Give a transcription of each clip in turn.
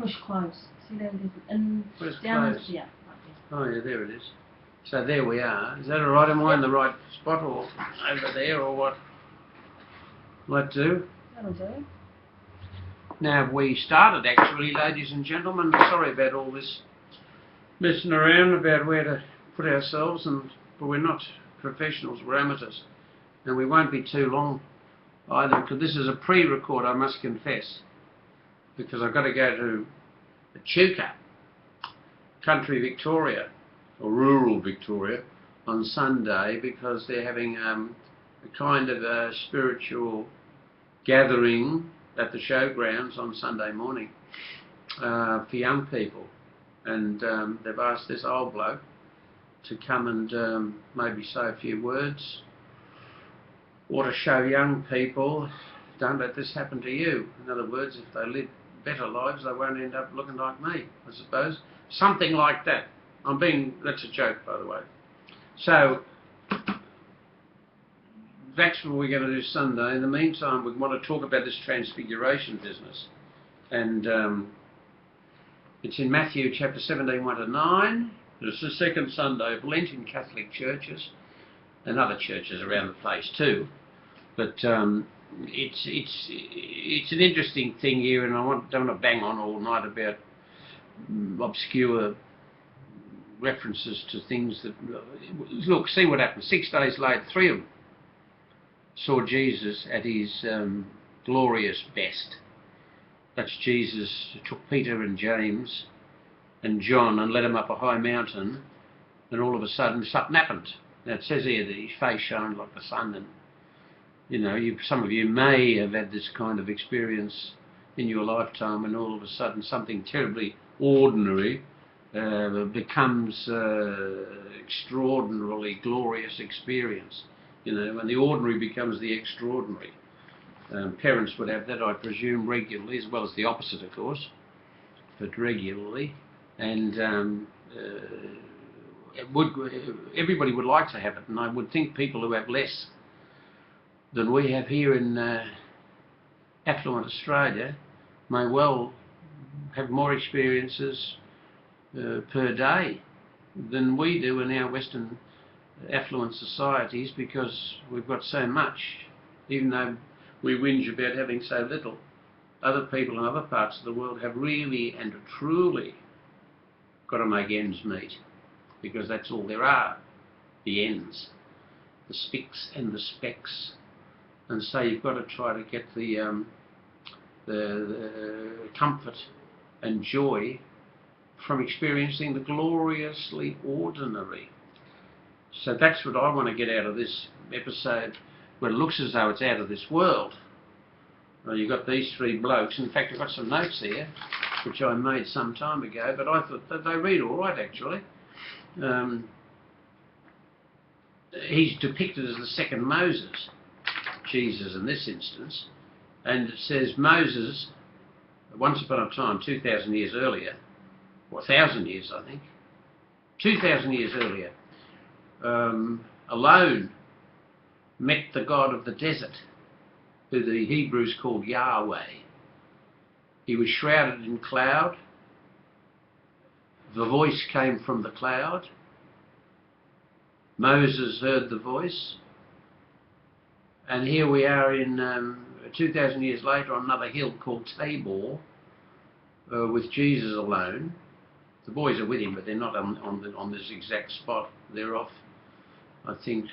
push close. See there it is. And Where's down close? yeah. Oh yeah, there it is. So there we are. Is that alright? Am I in the right spot or over there or what? Will that do? That'll do. Now we started actually, ladies and gentlemen. Sorry about all this messing around about where to put ourselves, but we're not professionals, we're amateurs. And we won't be too long either, because this is a pre-record, I must confess, because I've got to go to Echuca, country Victoria, or rural Victoria, on Sunday, because they're having a kind of a spiritual gathering at the showgrounds on Sunday morning for young people. And they've asked this old bloke to come and maybe say a few words, or to show young people, don't let this happen to you. In other words, if they live better lives, they won't end up looking like me, I suppose. Something like that. That's a joke, by the way. So, that's what we're going to do Sunday. In the meantime, we want to talk about this transfiguration business. And it's in Matthew chapter 17, 1 to 9. It's the second Sunday of Lent in Catholic churches and other churches around the place too. But it's an interesting thing here, and I don't want to bang on all night about obscure references to things that... Look, see what happened. 6 days later, 3 of them saw Jesus at his glorious best. That's Jesus who took Peter and James and John and led them up a high mountain, and all of a sudden something happened. Now it says here that his face shone like the sun, and you know, some of you may have had this kind of experience in your lifetime, and all of a sudden something terribly ordinary becomes extraordinarily glorious experience. You know, when the ordinary becomes the extraordinary. Parents would have that, I presume, regularly, as well as the opposite, of course, but regularly. And everybody would like to have it, and I would think people who have less than we have here in affluent Australia may well have more experiences per day than we do in our Western affluent societies, because we've got so much. Even though we whinge about having so little, other people in other parts of the world have really and truly got to make ends meet, because that's all there are, the ends, the spics and the specks. And so you've got to try to get the comfort and joy from experiencing the gloriously ordinary. So that's what I want to get out of this episode, where it looks as though it's out of this world. Well, you've got these 3 blokes. In fact, I've got some notes here, which I made some time ago, but I thought that they read all right, actually. He's depicted as the second Moses, Jesus in this instance, and it says Moses, once upon a time, 2,000 years earlier, or 1,000 years, I think, 2,000 years earlier, alone met the God of the desert, who the Hebrews called Yahweh. He was shrouded in cloud. The voice came from the cloud. Moses heard the voice. And here we are in 2,000 years later on another hill called Tabor, with Jesus alone. The boys are with him, but they're not on this exact spot. They're off, I think,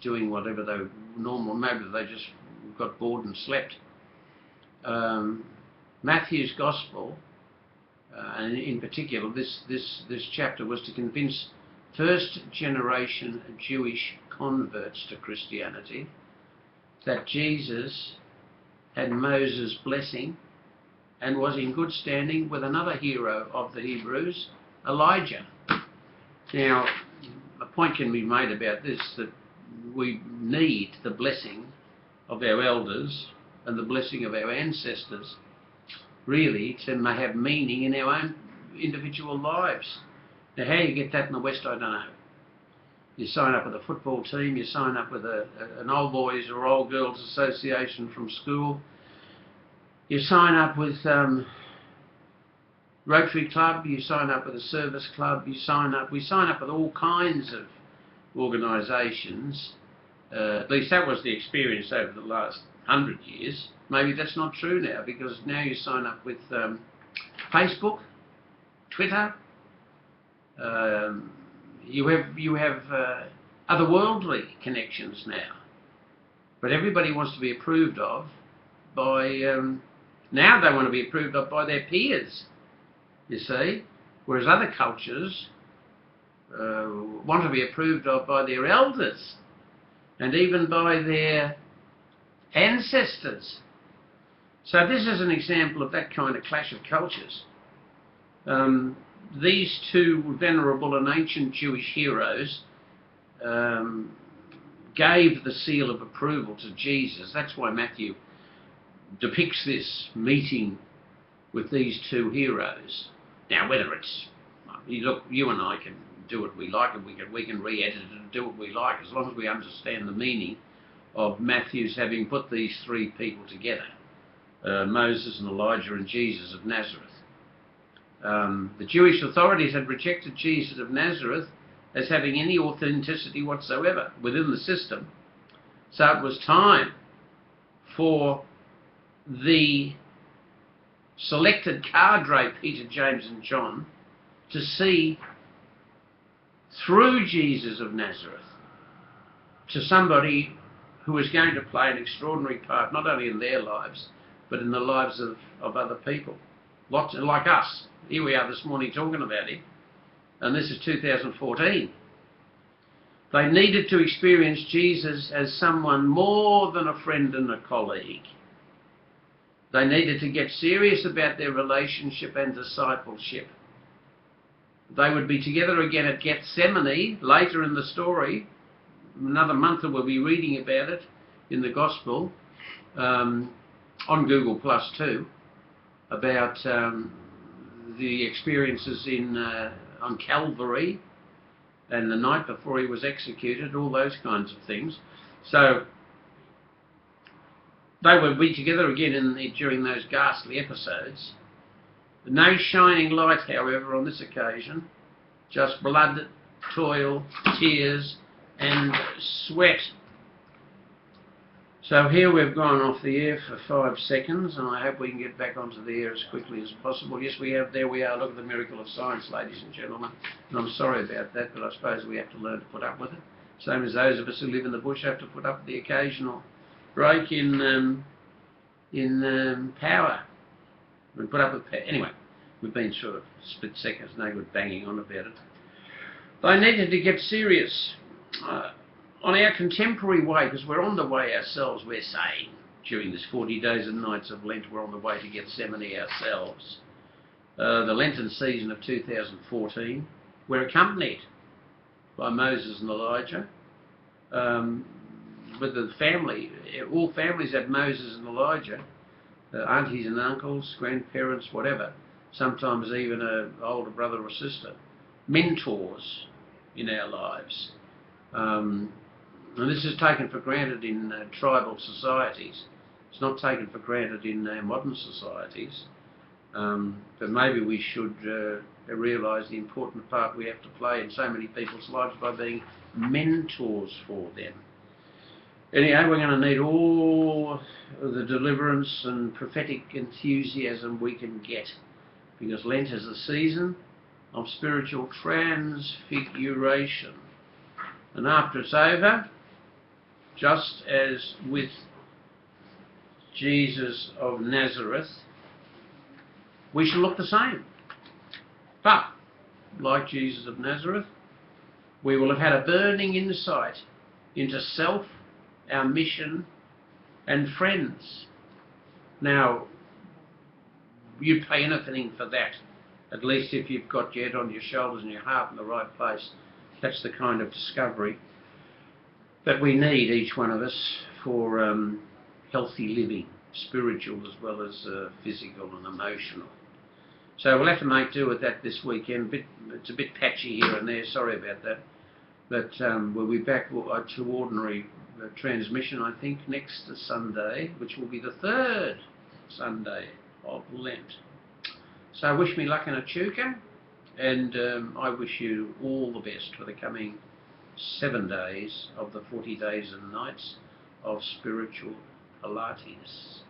doing whatever they normal. Maybe they just got bored and slept. Matthew's Gospel, and in particular this chapter, was to convince first-generation Jewish converts to Christianity that Jesus had Moses' blessing and was in good standing with another hero of the Hebrews, Elijah. Now, a point can be made about this, that we need the blessing of our elders and the blessing of our ancestors, really, to have meaning in our own individual lives. Now, how you get that in the West, I don't know. You sign up with a football team, you sign up with an old boys or old girls association from school, you sign up with Rotary Club, you sign up with a service club, we sign up with all kinds of organisations. At least that was the experience over the last 100 years. Maybe that's not true now, because now you sign up with Facebook, Twitter. You have otherworldly connections now, but everybody wants to be approved of by. Now they want to be approved of by their peers. You see, whereas other cultures want to be approved of by their elders and even by their ancestors. So this is an example of that kind of clash of cultures. These two venerable and ancient Jewish heroes gave the seal of approval to Jesus. That's why Matthew depicts this meeting with these two heroes. Now, whether it's, look, you and I can do what we like, and we can re-edit it and do what we like, as long as we understand the meaning of Matthew's having put these three people together, Moses and Elijah and Jesus of Nazareth. The Jewish authorities had rejected Jesus of Nazareth as having any authenticity whatsoever within the system. So it was time for the selected cadre, Peter, James and John, to see through Jesus of Nazareth to somebody who was going to play an extraordinary part, not only in their lives, but in the lives of other people. Lots like us. Here we are this morning talking about him, and this is 2014. They needed to experience Jesus as someone more than a friend and a colleague. They needed to get serious about their relationship and discipleship. They would be together again at Gethsemane later in the story. Another month that we'll be reading about it in the Gospel, on Google Plus too, about the experiences on Calvary and the night before he was executed, all those kinds of things. So they would be together again during those ghastly episodes. No shining light, however, on this occasion. Just blood, toil, tears and sweat. So here we've gone off the air for 5 seconds, and I hope we can get back onto the air as quickly as possible. Yes, we have. There we are. Look at the miracle of science, ladies and gentlemen. And I'm sorry about that, but I suppose we have to learn to put up with it. Same as those of us who live in the bush have to put up with the occasional break in power. We put up with power. Anyway, we've been sort of split seconds, no good banging on about it. They needed to get serious on our contemporary way, because we're on the way ourselves, we're saying, during this 40 days and nights of Lent, we're on the way to Gethsemane ourselves. The Lenten season of 2014, we're accompanied by Moses and Elijah. With the family, all families have Moses and Elijah, aunties and uncles, grandparents, whatever, sometimes even an older brother or sister, mentors in our lives. And this is taken for granted in tribal societies. It's not taken for granted in modern societies. But maybe we should realise the important part we have to play in so many people's lives by being mentors for them. Anyhow, we're going to need all the deliverance and prophetic enthusiasm we can get, because Lent is a season of spiritual transfiguration. And after it's over, just as with Jesus of Nazareth, we shall look the same. But, like Jesus of Nazareth, we will have had a burning insight into self, our mission, and friends. Now, you'd pay anything for that, at least if you've got your head on your shoulders and your heart in the right place. That's the kind of discovery that we need, each one of us, for healthy living, spiritual as well as physical and emotional. So we'll have to make do with that this weekend. It's a bit patchy here and there, sorry about that. But we'll be back to ordinary transmission, I think, next Sunday, which will be the 3rd Sunday of Lent. So wish me luck in Echuca, and I wish you all the best for the coming 7 days of the 40 days and nights of spiritual Pilates.